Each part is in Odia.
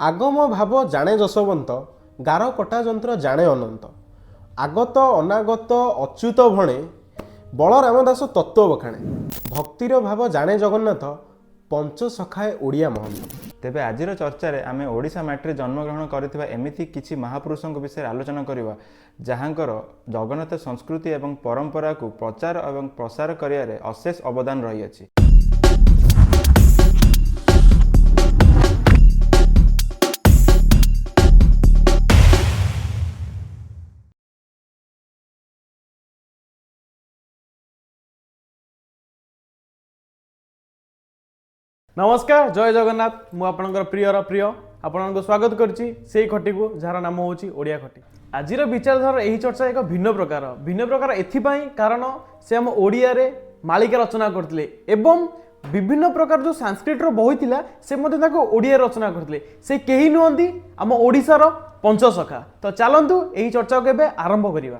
आगम भाव जाने जशवंत गार कटा जंत्र जाने अनंत आगत अनागत अच्युत भणे बल रामदास तत्व बखाणे भक्तिर भाव जाने जगन्नाथ पंच सखाए ओडिया महंत। तेबे आजिर चर्चारे आमे ओडिशा माटी जन्मग्रहण करथिबा एमिति किछि महापुरुषଙ୍କ विषय आलोचना करिबा जहाँकर जगन्नाथ संस्कृति एवं परंपरा को प्रचार एवं प्रसार करियारे अशेष अवदान रही अछि। नमस्कार जय जगन्नाथ मु आपणकर प्रियर प्रिय आपन स्वागत करछि सेही खटी को जार नाम होछि ओडिया खटी। आजिर विचारधारा एही चर्चा एक भिन्न प्रकार एथिपाई कारण से हम ओडिया रे मालिका रचना करथिले एवं विभिन्न प्रकार जो संस्कृत रो बही थिला से मध्ये ताको ओडिया रचना करथिले से केही नहंती हम ओडिसा रो पंचसखा। तो चलंतु एही चर्चा को केबे आरंभ करिवा।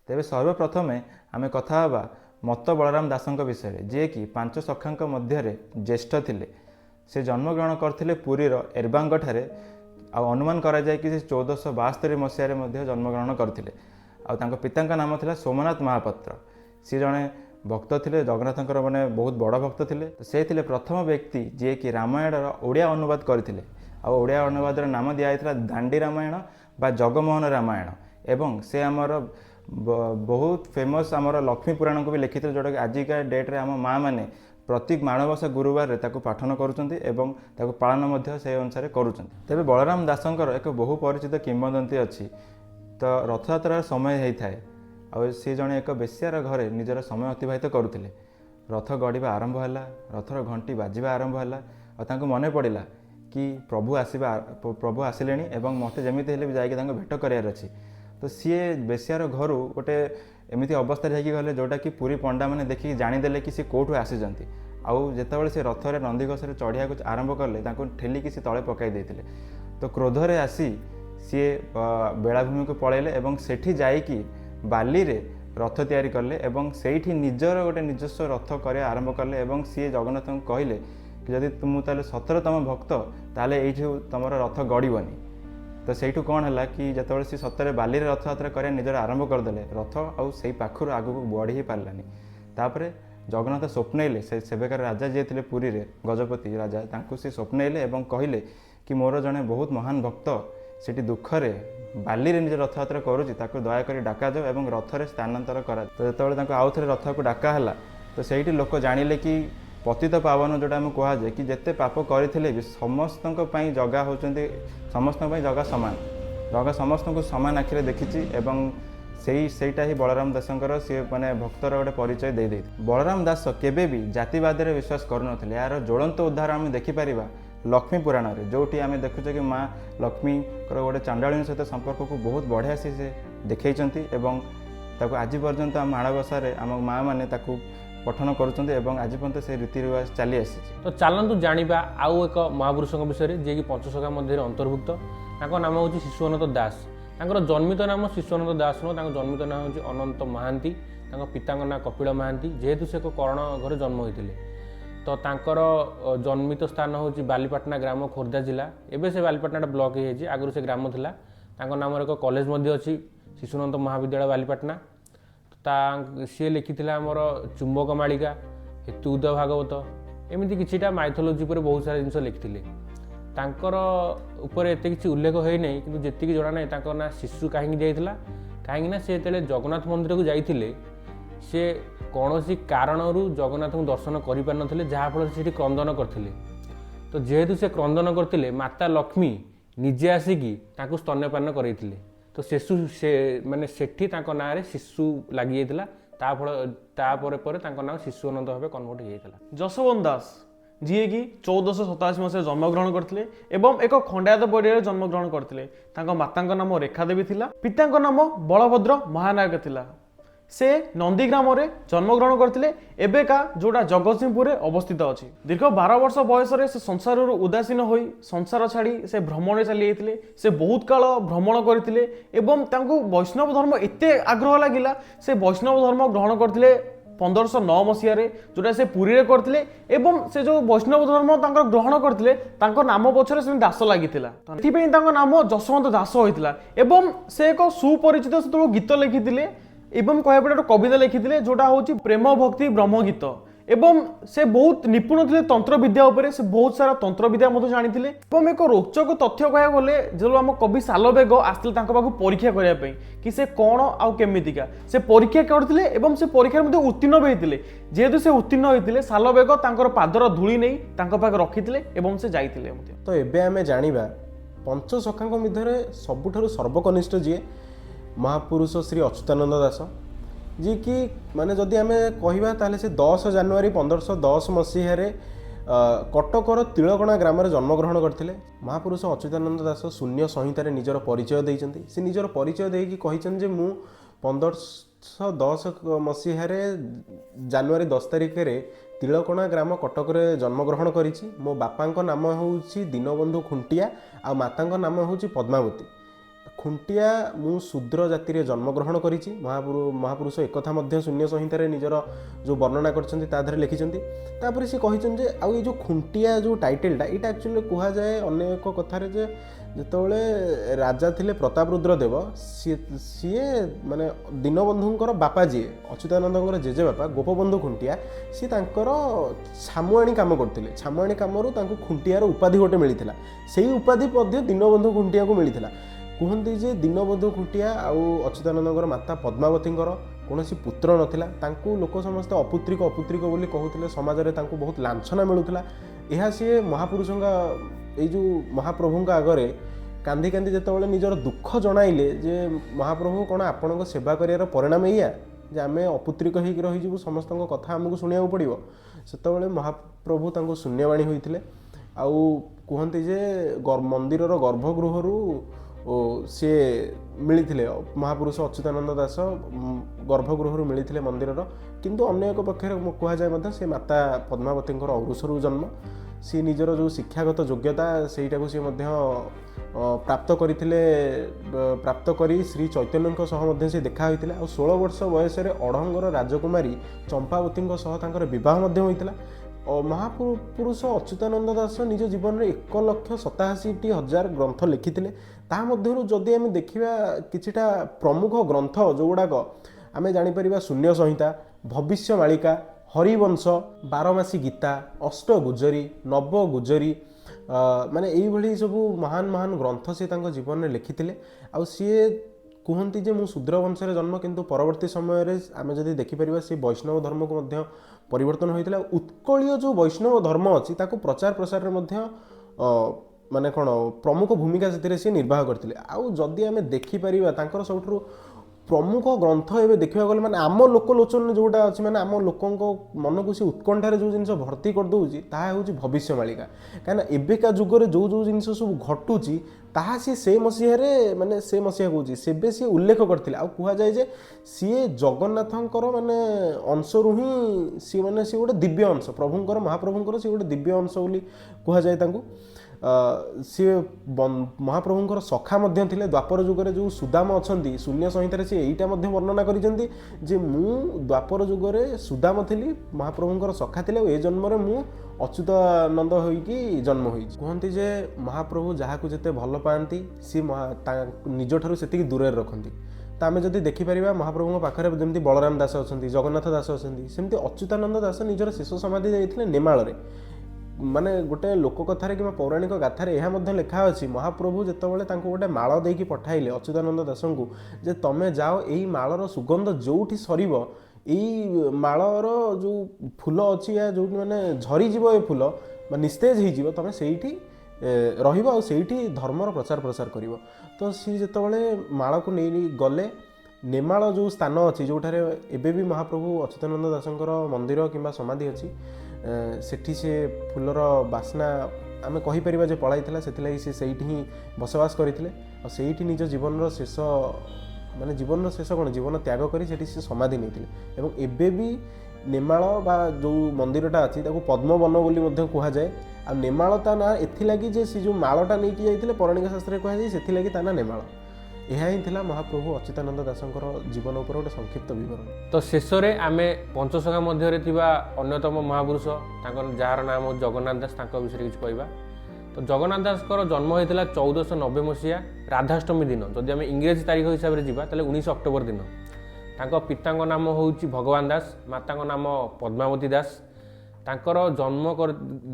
तेबे सर्वप्रथम आमे कथा हवा मत्त बलराम दासंक विषय जे कि पांच सखांक मध्य ज्येष्ठ थिले। से जन्मग्रहण करथिले पुरीर एरबांग ठारे आ अनुमान करा जाय कि 1472 मसीह मध्य जन्मग्रहण करथिले। आ तांको पितांक नाम थिला सोमनाथ महापात्र। सी जणे भक्त थिले जगन्नाथंकर माने बहुत बड़ भक्त थिले। से थिले प्रथम व्यक्ति जे कि रामायण ओडिया अनुवाद करथिले। आ ओडिया अनुवाद नाम दिया आइतला दांडी रामायण बा जगमोहन रामायण एवं से आमर बहुत फेमस आमर लक्ष्मी पुराण को भी लिखिते जोटा कि आजिका डेट्रे आम माँ मैंने प्रति माणवसा गुरुवार ताको पाठन करुँच एवं ताको पालन मध्य से अनुसार करुँच। तेबे बलराम दासंकर एक बहु परिचित किंवदंती अच्छी। तो रथयात्रार समय होता है आ सी जड़े एक बेश्यार घरे निजर समय अतिबाहित करुले। रथ गढ़ा आरंभ है रथर घंटी बाजिबा आरंभ है और मन पड़ा कि प्रभु आसिले एवं मत जमी भी जाकि भेट करार अच्छी। तो सी बेश्यार घर गोटे एमती अवस्था गले जोटा कि पुरी पंडा मैंने देखिए जाणीदे कि सी कौटू आसी आउ जितेबाला से रथरे नंदीघोष चढ़िया आरंभ कले ठेलिकी सी तले पकई देते। तो क्रोधरे आसी सी बेलाभूमि को पलैले एवं सेठी जाइकी बाली रे रथ तैयारी कले एवं सेठी निजर गोटे निजस्व रथ कर आरंभ कले एवं सी जगन्नाथ को कहले कि जदि तुम ताले सतर तम भक्त ताले एठू तुम रथ गड़बनी। तो सहीठू कौन है कि जितेबाला सी सतरे बाली रे रथयात्रा कर निजर आरंभ करदे रथ आउ से पाखर आगू बढ़ी ही पारानी। तापर जगन्नाथ स्वप्नइले से सेवेकार राजा जे थे पुरी रे गजपति राजा तांकु से स्वप्नइले एवं कहले कि मोर जड़े बहुत महान भक्त सेठी दुखरे बाली रे निज रथयात्रा करुच्ची दयाकोरी डाका जाओ एवं रथरे स्थानांतर करा। तो जो आउ थे रथ को डाका है तो सहीठी लोक जानिले कि पतित पावन जोटा आम कहुए कि जिते पाप करते भी समस्त जगह होती समस्त जगह सामान जगह समस्त को सामान आखिरे देखी एवं सेईटा ही बलराम दासंकर सी माने भक्तर गोटे परिचय दे दे। बलराम दास केबे भी जातिवाद रे विश्वास करुनथिले। यार ज्वलंत उदाहरण आम देखिपर लक्ष्मी पुराण रे जोटी आम देखुचे कि माँ लक्ष्मी गोटे चांडाणी सहित संपर्क को बहुत बढ़िया से देखई एवं ताको आज पर्यंत आम माणबसा आम माँ मैंने पठन करुँच एवं आज पर्यंत से रीति रिवाज चली आसी। तो चलतु जाना आउ एक महापुरुषों विषय जी कि पंचसखा मध्य अंतर्भुक्त नाम हूँ शिशुअनंत दास। जन्मित नाम शिशुअनंत दास नुह जन्मित नाम हूँ अनंत महांती। पिता ना कपिल महांती जेहेतु से एक कर्ण घर जन्म होते। तो तांकर जन्मित स्थान हूँ बालीपाटना ग्राम खोर्धा जिला। एवं से बालीपाटना ब्लॉक हो आगुरी से ग्राम थिला। नाम एक कॉलेज अच्छी शिशुअनंत महाविद्यालय बालीपाटना। सी लिखी आमर चुंबक मालिका हेतुद भागवत एमती किछिटा माइथोलोजी पर बहुत सारा जिन लिखिले। तांकर ऊपर एत किसी उल्लेख हो नहीं कि जी जना ना ना शिशु कहीं जाइला कहीं से जगन्नाथ मंदिर को जाइए सी कौन सी कारण जगन्नाथ को दर्शन कर पार ना जहाँफल से क्रंदन करते। तो जेहेतु से क्रंदन करते माता लक्ष्मी निजे आसिकी स्तन्यपान करते। तो शिशु से माने सेठी ना शिशु लगी जाता नाम शिशु अनंत भाव कन्वर्ट हो। जशवंत दास ଯିଏକି 1487 ମସିହାରେ ଜନ୍ମଗ୍ରହଣ କରିଥିଲେ ଏବଂ ଏକ ଖଣ୍ଡାୟତ ପରିବାରରେ ଜନ୍ମଗ୍ରହଣ କରିଥିଲେ। ତାଙ୍କ ମାତାଙ୍କ ନାମ ରେଖା ଦେବୀ ଥିଲା, ପିତାଙ୍କ ନାମ ବଳଭଦ୍ର ମହାନାୟକ ଥିଲା। ସେ ନନ୍ଦୀଗ୍ରାମରେ ଜନ୍ମଗ୍ରହଣ କରିଥିଲେ, ଏବେକା ଯୋଉଟା ଜଗତସିଂହପୁରରେ ଅବସ୍ଥିତ ଅଛି। ଦୀର୍ଘ 12 ବର୍ଷ ବୟସରେ ସେ ସଂସାରରୁ ଉଦାସୀନ ହୋଇ ସଂସାର ଛାଡ଼ି ସେ ଭ୍ରମଣରେ ଚାଲି ଯାଇଥିଲେ। ସେ ବହୁତ କାଳ ଭ୍ରମଣ କରିଥିଲେ ଏବଂ ତାଙ୍କୁ ବୈଷ୍ଣବ ଧର୍ମ ଏତେ ଆଗ୍ରହ ଲାଗିଲା, ସେ ବୈଷ୍ଣବ ଧର୍ମ ଗ୍ରହଣ କରିଥିଲେ 1509 ମସିହାରେ, ଯୋଉଟା ସେ ପୁରୀରେ କରିଥିଲେ। ଏବଂ ସେ ଯୋଉ ବୈଷ୍ଣବ ଧର୍ମ ତାଙ୍କର ଗ୍ରହଣ କରିଥିଲେ, ତାଙ୍କ ନାମ ପଛରେ ସେ ଦାସ ଲାଗିଥିଲା, ଏଥିପାଇଁ ତାଙ୍କ ନାମ ଯଶୋବନ୍ତ ଦାସ ହୋଇଥିଲା। ଏବଂ ସେ ଏକ ସୁପରିଚିତ ସେତେବେଳେ ଗୀତ ଲେଖିଥିଲେ ଏବଂ କହିବା ଗୋଟେ କବିତା ଲେଖିଥିଲେ, ଯୋଉଟା ହଉଛି ପ୍ରେମ ଭକ୍ତି ବ୍ରହ୍ମ ଗୀତ। ଏବଂ ସେ ବହୁତ ନିପୁଣ ଥିଲେ ତନ୍ତ୍ର ବିଦ୍ୟା ଉପରେ, ସେ ବହୁତ ସାରା ତନ୍ତ୍ର ବିଦ୍ୟା ମଧ୍ୟ ଜାଣିଥିଲେ। ଏବଂ ଏକ ରୋଚକ ତଥ୍ୟ କହିବାକୁ ଗଲେ, ଯେତେବେଳେ ଆମ କବି ସାଲବେଗ ଆସିଥିଲେ ତାଙ୍କ ପାଖକୁ ପରୀକ୍ଷା କରିବା ପାଇଁ କି ସେ କ'ଣ ଆଉ କେମିତିକା, ସେ ପରୀକ୍ଷା କରିଥିଲେ ଏବଂ ସେ ପରୀକ୍ଷାରେ ମଧ୍ୟ ଉତ୍ତୀର୍ଣ୍ଣ ବି ହେଇଥିଲେ। ଯେହେତୁ ସେ ଉତ୍ତୀର୍ଣ୍ଣ ହେଇଥିଲେ, ସାଲବେଗ ତାଙ୍କର ପାଦର ଧୂଳି ନେଇ ତାଙ୍କ ପାଖରେ ରଖିଥିଲେ ଏବଂ ସେ ଯାଇଥିଲେ ମଧ୍ୟ। ତ ଏବେ ଆମେ ଜାଣିବା ପଞ୍ଚସଖାଙ୍କ ମଧ୍ୟରେ ସବୁଠାରୁ ସର୍ବକନିଷ୍ଠ ଯିଏ ମହାପୁରୁଷ ଶ୍ରୀ ଅଚ୍ୟୁତାନନ୍ଦ ଦାସ, ଯିଏକି ମାନେ ଯଦି ଆମେ କହିବା ତାହେଲେ ସେ 10 ଜାନୁଆରୀ 1510 ମସିହାରେ କଟକର ତିଳକଣା ଗ୍ରାମରେ ଜନ୍ମଗ୍ରହଣ କରିଥିଲେ। ମହାପୁରୁଷ ଅଚ୍ୟୁତାନନ୍ଦ ଦାସ ଶୂନ୍ୟ ସଂହିତାରେ ନିଜର ପରିଚୟ ଦେଇଛନ୍ତି। ସେ ନିଜର ପରିଚୟ ଦେଇକି କହିଛନ୍ତି ଯେ ମୁଁ 1510 ମସିହାରେ ଜାନୁଆରୀ 10 ତାରିଖରେ ତିଳକଣା ଗ୍ରାମ କଟକରେ ଜନ୍ମଗ୍ରହଣ କରିଛି। ମୋ ବାପାଙ୍କ ନାମ ହେଉଛି ଦୀନବନ୍ଧୁ ଖୁଣ୍ଟିଆ ଆଉ ମାତାଙ୍କ ନାମ ହେଉଛି ପଦ୍ମାବତୀ। ଖୁଣ୍ଟିଆ ମୁଁ ଶୂଦ୍ର ଜାତିରେ ଜନ୍ମଗ୍ରହଣ କରିଛି। ମହାପୁରୁଷ ଏକଥା ମଧ୍ୟ ଶୂନ୍ୟ ସଂହିତାରେ ନିଜର ଯେଉଁ ବର୍ଣ୍ଣନା କରିଛନ୍ତି ତା ଦେହରେ ଲେଖିଛନ୍ତି। ତାପରେ ସେ କହିଛନ୍ତି ଯେ ଆଉ ଏଇ ଯେଉଁ ଖୁଣ୍ଟିଆ ଯେଉଁ ଟାଇଟେଲଟା, ଏଇଟା ଆକ୍ଚୁଆଲି କୁହାଯାଏ ଅନେକ କଥାରେ ଯେ ଯେତେବେଳେ ରାଜା ଥିଲେ ପ୍ରତାପରୁଦ୍ର ଦେବ, ସିଏ ମାନେ ଦୀନବନ୍ଧୁଙ୍କର ବାପା ଯିଏ ଅଚ୍ୟୁତାନନ୍ଦଙ୍କର ଜେଜେବାପା ଗୋପବନ୍ଧୁ ଖୁଣ୍ଟିଆ, ସିଏ ତାଙ୍କର ଛାମୁଆଣୀ କାମ କରୁଥିଲେ। ଛାମୁଆଣୀ କାମରୁ ତାଙ୍କୁ ଖୁଣ୍ଟିଆର ଉପାଧି ଗୋଟେ ମିଳିଥିଲା। ସେଇ ଉପାଧି ମଧ୍ୟ ଦୀନବନ୍ଧୁ ଖୁଣ୍ଟିଆକୁ ମିଳିଥିଲା। କୁହନ୍ତି ଯେ ଦୀନବନ୍ଧୁ ଖୁଣ୍ଟିଆ ଆଉ ଅଚ୍ୟୁତାନନ୍ଦଙ୍କର ମାତା ପଦ୍ମାବତୀଙ୍କର କୌଣସି ପୁତ୍ର ନଥିଲା। ତାଙ୍କୁ ଲୋକ ସମସ୍ତେ ଅପୁତ୍ରିକ ବୋଲି କହୁଥିଲେ, ସମାଜରେ ତାଙ୍କୁ ବହୁତ ଲାଞ୍ଛନା ମିଳୁଥିଲା। ଏହା ସିଏ ମହାପୁରୁଷଙ୍କ ଏଇ ଯେଉଁ ମହାପ୍ରଭୁଙ୍କ ଆଗରେ କାନ୍ଦି କାନ୍ଦି ଯେତେବେଳେ ନିଜର ଦୁଃଖ ଜଣାଇଲେ ଯେ ମହାପ୍ରଭୁ କ'ଣ ଆପଣଙ୍କ ସେବା କରିବାର ପରିଣାମ ଏଇଆ ଯେ ଆମେ ଅପୁତ୍ରିକ ହେଇକି ରହିଯିବୁ, ସମସ୍ତଙ୍କ କଥା ଆମକୁ ଶୁଣିବାକୁ ପଡ଼ିବ, ସେତେବେଳେ ମହାପ୍ରଭୁ ତାଙ୍କୁ ଶୂନ୍ୟବାଣୀ ହୋଇଥିଲେ। ଆଉ କୁହନ୍ତି ଯେ ମନ୍ଦିରର ଗର୍ଭଗୃହରୁ ସିଏ ମିଳିଥିଲେ, ମହାପୁରୁଷ ଅଚ୍ୟୁତାନନ୍ଦ ଦାସ ଗର୍ଭଗୃହରୁ ମିଳିଥିଲେ ମନ୍ଦିରର। କିନ୍ତୁ ଅନ୍ୟ ଏକ ପକ୍ଷରେ କୁହାଯାଏ ମଧ୍ୟ ସେ ମାତା ପଦ୍ମାବତୀଙ୍କର ଔରୁଷରୁ ଜନ୍ମ। ସିଏ ନିଜର ଯେଉଁ ଶିକ୍ଷାଗତ ଯୋଗ୍ୟତା ସେଇଟାକୁ ସିଏ ମଧ୍ୟ ପ୍ରାପ୍ତ କରିଥିଲେ। ପ୍ରାପ୍ତ କରି ଶ୍ରୀ ଚୈତନ୍ୟଙ୍କ ସହ ମଧ୍ୟ ସେ ଦେଖା ହୋଇଥିଲା। ଆଉ 16 ବର୍ଷ ବୟସରେ ଅଢ଼ଙ୍ଗର ରାଜକୁମାରୀ ଚମ୍ପାବତୀଙ୍କ ସହ ତାଙ୍କର ବିବାହ ମଧ୍ୟ ହୋଇଥିଲା। ମହାପୁରୁଷ ଅଚ୍ୟୁତାନନ୍ଦ ଦାସ ନିଜ ଜୀବନରେ 1,87,000 ଗ୍ରନ୍ଥ ଲେଖିଥିଲେ। ତାହା ମଧ୍ୟରୁ ଯଦି ଆମେ ଦେଖିବା କିଛିଟା ପ୍ରମୁଖ ଗ୍ରନ୍ଥ ଯେଉଁଗୁଡ଼ାକ ଆମେ ଜାଣିପାରିବା, ଶୂନ୍ୟ ସଂହିତା, ଭବିଷ୍ୟମାଳିକା, ହରିବଂଶ, ବାରମାସୀ ଗୀତା, ଅଷ୍ଟଗୁଜରୀ, ନବଗୁଜରୀ, ମାନେ ଏଇଭଳି ସବୁ ମହାନ ଗ୍ରନ୍ଥ ସିଏ ତାଙ୍କ ଜୀବନରେ ଲେଖିଥିଲେ। ଆଉ ସିଏ କୁହନ୍ତି ଯେ ମୁଁ ଶୂଦ୍ର ବଂଶରେ ଜନ୍ମ, କିନ୍ତୁ ପରବର୍ତ୍ତୀ ସମୟରେ ଆମେ ଯଦି ଦେଖିପାରିବା ସେ ବୈଷ୍ଣବ ଧର୍ମକୁ ମଧ୍ୟ ପରିବର୍ତ୍ତନ ହୋଇଥିଲା। ଉତ୍କଳୀୟ ଯେଉଁ ବୈଷ୍ଣବ ଧର୍ମ ଅଛି ତାକୁ ପ୍ରଚାର ପ୍ରସାରରେ ମଧ୍ୟ ମାନେ କ'ଣ ପ୍ରମୁଖ ଭୂମିକା ସେଥିରେ ସିଏ ନିର୍ବାହ କରିଥିଲେ। ଆଉ ଯଦି ଆମେ ଦେଖିପାରିବା ତାଙ୍କର ସବୁଠାରୁ ପ୍ରମୁଖ ଗ୍ରନ୍ଥ ଏବେ ଦେଖିବାକୁ ଗଲେ, ମାନେ ଆମ ଲୋକଲୋଚନରେ ଯେଉଁଟା ଅଛି, ମାନେ ଆମ ଲୋକଙ୍କ ମନକୁ ସେ ଉତ୍କଣ୍ଠାରେ ଯେଉଁ ଜିନିଷ ଭର୍ତ୍ତି କରିଦେଉଛି ତାହା ହେଉଛି ଭବିଷ୍ୟମାଳିକା। କାହିଁକିନା ଏବେକା ଯୁଗରେ ଯେଉଁ ଜିନିଷ ସବୁ ଘଟୁଛି ତାହା ସିଏ ସେ ମସିହାରେ, ମାନେ ସେ ମସିହା କହୁଛି ସେବେ ସିଏ ଉଲ୍ଲେଖ କରିଥିଲେ। ଆଉ କୁହାଯାଏ ଯେ ସିଏ ଜଗନ୍ନାଥଙ୍କର ମାନେ ଅଂଶରୁ ହିଁ ସିଏ ଗୋଟେ ଦିବ୍ୟ ଅଂଶ, ପ୍ରଭୁଙ୍କର ମହାପ୍ରଭୁଙ୍କର ସିଏ ଗୋଟେ ଦିବ୍ୟ ଅଂଶ ବୋଲି କୁହାଯାଏ ତାଙ୍କୁ। ସିଏ ମହାପ୍ରଭୁଙ୍କର ସଖା ମଧ୍ୟ ଥିଲେ। ଦ୍ୱାପର ଯୁଗରେ ଯେଉଁ ସୁଦାମ ଅଛନ୍ତି, ଶୂନ୍ୟ ସଂହିତାରେ ସିଏ ଏଇଟା ମଧ୍ୟ ବର୍ଣ୍ଣନା କରିଛନ୍ତି ଯେ ମୁଁ ଦ୍ୱାପର ଯୁଗରେ ସୁଦାମ ଥିଲି, ମହାପ୍ରଭୁଙ୍କର ସଖା ଥିଲେ, ଆଉ ଏ ଜନ୍ମରେ ମୁଁ ଅଚ୍ୟୁତାନନ୍ଦ ହୋଇକି ଜନ୍ମ ହୋଇଛି। କୁହନ୍ତି ଯେ ମହାପ୍ରଭୁ ଯାହାକୁ ଯେତେ ଭଲ ପାଆନ୍ତି ସିଏ ନିଜଠାରୁ ସେତିକି ଦୂରରେ ରଖନ୍ତି। ତ ଆମେ ଯଦି ଦେଖିପାରିବା ମହାପ୍ରଭୁଙ୍କ ପାଖରେ ଯେମିତି ବଳରାମ ଦାସ ଅଛନ୍ତି, ଜଗନ୍ନାଥ ଦାସ ଅଛନ୍ତି, ସେମିତି ଅଚ୍ୟୁତାନନ୍ଦ ଦାସ ନିଜର ଶେଷ ସମାଧି ଯାଇଥିଲେ ନେମାଳରେ। ମାନେ ଗୋଟେ ଲୋକ କଥାରେ କିମ୍ବା ପୌରାଣିକ ଗାଥାରେ ଏହା ମଧ୍ୟ ଲେଖା ଅଛି, ମହାପ୍ରଭୁ ଯେତେବେଳେ ତାଙ୍କୁ ଗୋଟେ ମାଳ ଦେଇକି ପଠାଇଲେ ଅଚ୍ୟୁତାନନ୍ଦ ଦାସଙ୍କୁ ଯେ ତମେ ଯାଅ ଏଇ ମାଳର ସୁଗନ୍ଧ ଯେଉଁଠି ସରିବ, ଏଇ ମାଳର ଯେଉଁ ଫୁଲ ଅଛି ୟା ଯେଉଁଠି ମାନେ ଝରିଯିବ ଏ ଫୁଲ ବା ନିସ୍ତେଜ ହେଇଯିବ, ତମେ ସେଇଠି ରହିବ ଆଉ ସେଇଠି ଧର୍ମର ପ୍ରଚାର ପ୍ରସାର କରିବ। ତ ସିଏ ଯେତେବେଳେ ମାଳକୁ ନେଇ ଗଲେ, ନେମାଳ ଯେଉଁ ସ୍ଥାନ ଅଛି ଯେଉଁଠାରେ ଏବେ ବି ମହାପ୍ରଭୁ ଅଚ୍ୟୁତାନନ୍ଦ ଦାସଙ୍କର ମନ୍ଦିର କିମ୍ବା ସମାଧି ଅଛି, ସେଠି ସେ ଫୁଲର ବାସ୍ନା ଆମେ କହିପାରିବା ଯେ ପଳାଇଥିଲା, ସେଥିଲାଗି ସେ ସେଇଠି ହିଁ ବସବାସ କରିଥିଲେ ଆଉ ସେଇଠି ନିଜ ଜୀବନର ଶେଷ ମାନେ ଜୀବନର ଶେଷ କ'ଣ ଜୀବନ ତ୍ୟାଗ କରି ସେଠି ସେ ସମାଧି ନେଇଥିଲେ। ଏବଂ ଏବେ ବି ନେମାଳ ବା ଯେଉଁ ମନ୍ଦିରଟା ଅଛି ତାକୁ ପଦ୍ମବନ ବୋଲି ମଧ୍ୟ କୁହାଯାଏ। ଆଉ ନେମାଳ ତା ନାଁ ଏଥିଲାଗି ଯେ ସେ ଯେଉଁ ମାଳଟା ନେଇକି ଯାଇଥିଲେ ପୌରାଣିକ ଶାସ୍ତ୍ରରେ କୁହାଯାଏ, ସେଥିଲାଗି ତା ନାଁ ନେମାଳ। ଏହା ହିଁ ଥିଲା ମହାପ୍ରଭୁ ଅଚ୍ୟୁତାନନ୍ଦ ଦାସଙ୍କର ଜୀବନ ଉପରେ ଗୋଟେ ସଂକ୍ଷିପ୍ତ ବିବରଣୀ। ତ ଶେଷରେ ଆମେ ପଞ୍ଚସଖା ମଧ୍ୟରେ ଥିବା ଅନ୍ୟତମ ମହାପୁରୁଷ ତାଙ୍କର ଯାହାର ନାମ ହେଉଛି ଜଗନ୍ନାଥ ଦାସ, ତାଙ୍କ ବିଷୟରେ କିଛି କହିବା। ତ ଜଗନ୍ନାଥ ଦାସଙ୍କର ଜନ୍ମ ହୋଇଥିଲା 1490 ମସିହା ରାଧାଷ୍ଟମୀ ଦିନ। ଯଦି ଆମେ ଇଂରେଜୀ ତାରିଖ ହିସାବରେ ଯିବା ତାହେଲେ 19 ଅକ୍ଟୋବର ଦିନ। ତାଙ୍କ ପିତାଙ୍କ ନାମ ହେଉଛି ଭଗବାନ ଦାସ, ମାତାଙ୍କ ନାମ ପଦ୍ମାବତୀ ଦାସ। ତାଙ୍କର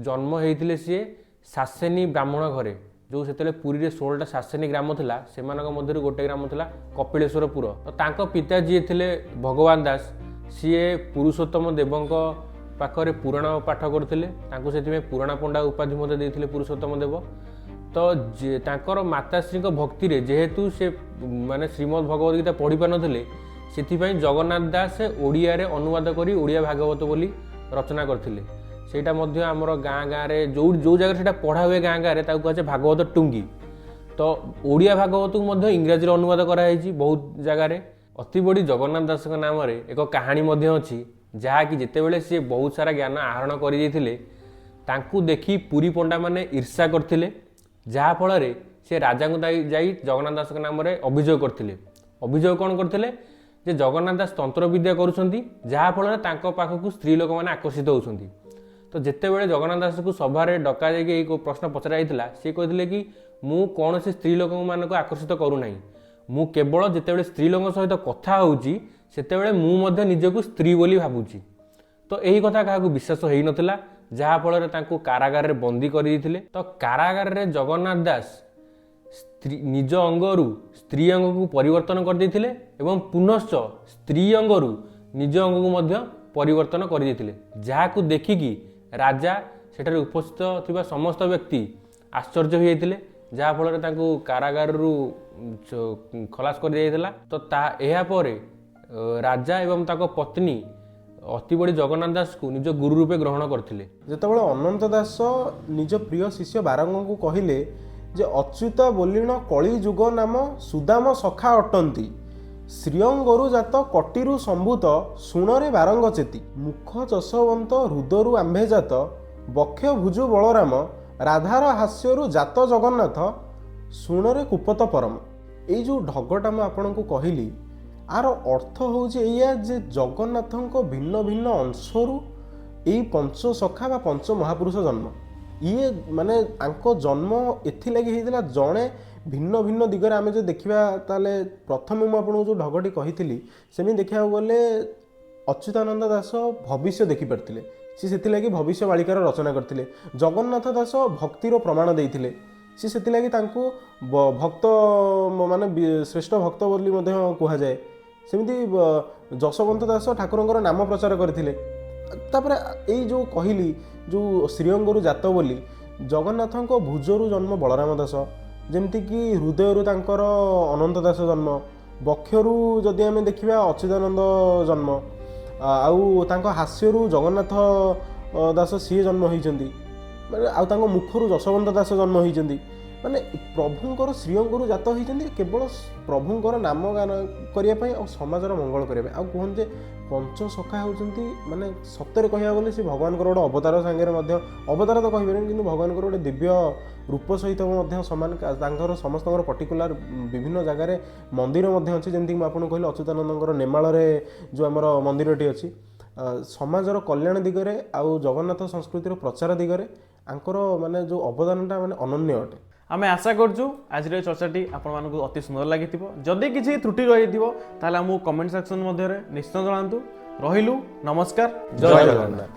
ଜନ୍ମ ହେଇଥିଲେ ସିଏ ଶାସେନୀ ବ୍ରାହ୍ମଣ ଘରେ, ଯେଉଁ ସେତେବେଳେ ପୁରୀରେ 16ଟା ଶାସେନୀ ଗ୍ରାମ ଥିଲା, ସେମାନଙ୍କ ମଧ୍ୟରୁ ଗୋଟେ ଗ୍ରାମ ଥିଲା କପିଳେଶ୍ୱରପୁର। ତ ତାଙ୍କ ପିତା ଯିଏ ଥିଲେ ଭଗବାନ ଦାସ, ସିଏ ପୁରୁଷୋତ୍ତମ ଦେବଙ୍କ ପାଖରେ ପୁରାଣ ପାଠ କରୁଥିଲେ, ତାଙ୍କୁ ସେଥିପାଇଁ ପୁରାଣ ପଣ୍ଡା ଉପାଧି ମଧ୍ୟ ଦେଇଥିଲେ ପୁରୁଷୋତ୍ତମ ଦେବ। ତ ତାଙ୍କର ମାତାଶ୍ରୀଙ୍କ ଭକ୍ତିରେ ଯେହେତୁ ସେ ମାନେ ଶ୍ରୀମଦ୍ ଭଗବତ ଗୀତା ପଢ଼ିପାରୁନଥିଲେ, ସେଥିପାଇଁ ଜଗନ୍ନାଥ ଦାସ ଓଡ଼ିଆରେ ଅନୁବାଦ କରି ଓଡ଼ିଆ ଭାଗବତ ବୋଲି ରଚନା କରିଥିଲେ। ସେଇଟା ମଧ୍ୟ ଆମର ଗାଁରେ ଯେଉଁ ଜାଗାରେ ସେଇଟା ପଢ଼ା ହୁଏ ଗାଁରେ ତାକୁ କୁହାଯାଏ ଭାଗବତ ଟୁଙ୍ଗି। ତ ଓଡ଼ିଆ ଭାଗବତକୁ ମଧ୍ୟ ଇଂରାଜୀରେ ଅନୁବାଦ କରାଯାଇଛି ବହୁତ ଜାଗାରେ। ଅତି ବଡ଼ି ଜଗନ୍ନାଥ ଦାସଙ୍କ ନାମରେ ଏକ କାହାଣୀ ମଧ୍ୟ ଅଛି, ଯାହାକି ଯେତେବେଳେ ସିଏ ବହୁତ ସାରା ଜ୍ଞାନ ଆହରଣ କରିଯାଇଥିଲେ, ତାଙ୍କୁ ଦେଖି ପୁରୀ ପଣ୍ଡାମାନେ ଈର୍ଷା କରିଥିଲେ, ଯାହାଫଳରେ ସେ ରାଜାଙ୍କୁ ଯାଇ ଜଗନ୍ନାଥ ଦାସଙ୍କ ନାମରେ ଅଭିଯୋଗ କରିଥିଲେ। ଅଭିଯୋଗ କ'ଣ କରିଥିଲେ ଯେ ଜଗନ୍ନାଥ ଦାସ ତନ୍ତ୍ରବିଦ୍ୟା କରୁଛନ୍ତି, ଯାହାଫଳରେ ତାଙ୍କ ପାଖକୁ ସ୍ତ୍ରୀ ଲୋକମାନେ ଆକର୍ଷିତ ହେଉଛନ୍ତି। ତ ଯେତେବେଳେ ଜଗନ୍ନାଥ ଦାସଙ୍କୁ ସଭାରେ ଡକାଯାଇକି ଏଇ ପ୍ରଶ୍ନ ପଚରାଯାଇଥିଲା, ସେ କହିଥିଲେ କି ମୁଁ କୌଣସି ସ୍ତ୍ରୀ ଲୋକମାନଙ୍କୁ ଆକର୍ଷିତ କରୁନାହିଁ, ମୁଁ କେବଳ ଯେତେବେଳେ ସ୍ତ୍ରୀ ଲୋକଙ୍କ ସହିତ କଥା ହେଉଛି ସେତେବେଳେ ମୁଁ ମଧ୍ୟ ନିଜକୁ ସ୍ତ୍ରୀ ବୋଲି ଭାବୁଛି। ତ ଏହି କଥା କାହାକୁ ବିଶ୍ୱାସ ହେଇନଥିଲା, ଯାହାଫଳରେ ତାଙ୍କୁ କାରାଗାରରେ ବନ୍ଦୀ କରିଦେଇଥିଲେ। ତ କାରାଗାରରେ ଜଗନ୍ନାଥ ଦାସ ନିଜ ଅଙ୍ଗରୁ ସ୍ତ୍ରୀ ଅଙ୍ଗକୁ ପରିବର୍ତ୍ତନ କରିଦେଇଥିଲେ ଏବଂ ପୁନଶ୍ଚ ସ୍ତ୍ରୀ ଅଙ୍ଗରୁ ନିଜ ଅଙ୍ଗକୁ ମଧ୍ୟ ପରିବର୍ତ୍ତନ କରିଦେଇଥିଲେ, ଯାହାକୁ ଦେଖିକି ରାଜା ସେଠାରେ ଉପସ୍ଥିତ ଥିବା ସମସ୍ତ ବ୍ୟକ୍ତି ଆଶ୍ଚର୍ଯ୍ୟ ହୋଇଯାଇଥିଲେ, ଯାହାଫଳରେ ତାଙ୍କୁ କାରାଗାରରୁ ଖଲାସ କରିଦିଆଯାଇଥିଲା। ତ ଏହାପରେ ରାଜା ଏବଂ ତାଙ୍କ ପତ୍ନୀ ଅତିବଡ଼ି ଜଗନ୍ନାଥ ଦାସକୁ ନିଜ ଗୁରୁ ରୂପେ ଗ୍ରହଣ କରିଥିଲେ। ଯେତେବେଳେ ଅନନ୍ତ ଦାସ ନିଜ ପ୍ରିୟ ଶିଷ୍ୟ ବାରଙ୍ଗଙ୍କୁ କହିଲେ ଯେ ଅଚ୍ୟୁତ ବୋଲିଣ କଳି ଯୁଗ ନାମ ସୁଦାମ ସଖା ଅଟନ୍ତି, ଶ୍ରିୟଙ୍ଗରୁ ଜାତ କଟିରୁ ସମ୍ଭୂତ ଶୁଣରେ ବାରଙ୍ଗ ଚେତି, ମୁଖ ଯଶବନ୍ତ ହୃଦରୁ ଆମ୍ଭେ ଜାତ, ବକ୍ଷ ଭୁଜୁ ବଳରାମ, ରାଧାର ହାସ୍ୟରୁ ଜାତ ଜଗନ୍ନାଥ, ଶୁଣରେ କୁପତ ପରମ। ଏଇ ଯେଉଁ ଢଗଟା ମୁଁ ଆପଣଙ୍କୁ କହିଲି, ଆର ଅର୍ଥ ହେଉଛି ଏଇଆ ଯେ ଜଗନ୍ନାଥଙ୍କ ଭିନ୍ନ ଭିନ୍ନ ଅଂଶରୁ ଏଇ ପଞ୍ଚସଖା ବା ପଞ୍ଚ ମହାପୁରୁଷ ଜନ୍ମ। ଇଏ ମାନେ ତାଙ୍କ ଜନ୍ମ ଏଥିଲାଗି ହେଇଥିଲା, ଜଣେ ଭିନ୍ନ ଭିନ୍ନ ଦିଗରେ ଆମେ ଯଦି ଦେଖିବା ତାହେଲେ ପ୍ରଥମେ ମୁଁ ଆପଣଙ୍କୁ ଯେଉଁ ଢଗଟି କହିଥିଲି ସେମିତି ଦେଖିବାକୁ ଗଲେ ଅଚ୍ୟୁତାନନ୍ଦ ଦାସ ଭବିଷ୍ୟ ଦେଖିପାରିଥିଲେ, ସେ ସେଥିଲାଗି ଭବିଷ୍ୟବାଳିକାର ରଚନା କରିଥିଲେ। ଜଗନ୍ନାଥ ଦାସ ଭକ୍ତିର ପ୍ରମାଣ ଦେଇଥିଲେ, ସେ ସେଥିଲାଗି ତାଙ୍କୁ ଭକ୍ତ ମାନେ ଶ୍ରେଷ୍ଠ ଭକ୍ତ ବୋଲି ମଧ୍ୟ କୁହାଯାଏ। ସେମିତି ଯଶବନ୍ତ ଦାସ ଠାକୁରଙ୍କର ନାମ ପ୍ରଚାର କରିଥିଲେ। ତାପରେ ଏଇ ଯେଉଁ କହିଲି ଯେଉଁ ଶ୍ରୀଅଙ୍ଗରୁ ଜାତ ବୋଲି, ଜଗନ୍ନାଥଙ୍କ ଭୁଜରୁ ଜନ୍ମ ବଳରାମ ଦାସ, ଯେମିତିକି ହୃଦୟରୁ ତାଙ୍କର ଅନନ୍ତ ଦାସ ଜନ୍ମ, ବକ୍ଷରୁ ଯଦି ଆମେ ଦେଖିବା ଅଚ୍ୟୁତାନନ୍ଦ ଜନ୍ମ, ଆଉ ତାଙ୍କ ହାସ୍ୟରୁ ଜଗନ୍ନାଥ ଦାସ ସିଏ ଜନ୍ମ ହୋଇଛନ୍ତି, ମାନେ ଆଉ ତାଙ୍କ ମୁଖରୁ ଯଶବନ୍ତ ଦାସ ଜନ୍ମ ହୋଇଛନ୍ତି। ମାନେ ପ୍ରଭୁଙ୍କର ଶ୍ରୀଅଙ୍ଗରୁ ଜାତ ହୋଇଛନ୍ତି କେବଳ ପ୍ରଭୁଙ୍କର ନାମ ଗାନ କରିବା ପାଇଁ ଆଉ ସମାଜର ମଙ୍ଗଳ କରିବା ପାଇଁ। ଆଉ କୁହନ୍ତି ଯେ ପଞ୍ଚସଖା ହେଉଛନ୍ତି ମାନେ ସତରେ କହିବାକୁ ଗଲେ ସେ ଭଗବାନଙ୍କର ଗୋଟେ ଅବତାର ସାଙ୍ଗରେ ମଧ୍ୟ, ଅବତାର ତ କହିପାରିବେନି କିନ୍ତୁ ଭଗବାନଙ୍କର ଗୋଟେ ଦିବ୍ୟ ରୂପ ସହିତ ମଧ୍ୟ ସମାନ। ତାଙ୍କର ସମସ୍ତଙ୍କର ପର୍ଟିକୁଲାର ବିଭିନ୍ନ ଜାଗାରେ ମନ୍ଦିର ମଧ୍ୟ ଅଛି, ଯେମିତିକି ମୁଁ ଆପଣଙ୍କୁ କହିଲି ଅଚ୍ୟୁତାନନ୍ଦଙ୍କର ନେମାଳରେ ଯେଉଁ ଆମର ମନ୍ଦିରଟି ଅଛି। ସମାଜର କଲ୍ୟାଣ ଦିଗରେ ଆଉ ଜଗନ୍ନାଥ ସଂସ୍କୃତିର ପ୍ରଚାର ଦିଗରେ ଆଙ୍କର ମାନେ ଯେଉଁ ଅବଦାନଟା ମାନେ ଅନନ୍ୟ ଅଟେ। ଆମେ ଆଶା କରୁଛୁ ଆଜିର ଏ ଚର୍ଚ୍ଚାଟି ଆପଣମାନଙ୍କୁ ଅତି ସୁନ୍ଦର ଲାଗିଥିବ। ଯଦି କିଛି ତ୍ରୁଟି ରହିଥିବ ତାହେଲେ ଆମକୁ କମେଣ୍ଟ ସେକ୍ସନ ମଧ୍ୟରେ ନିଶ୍ଚିତ ଜଣାନ୍ତୁ। ରହିଲୁ, ନମସ୍କାର, ଜୟ ଜଗନ୍ନାଥ।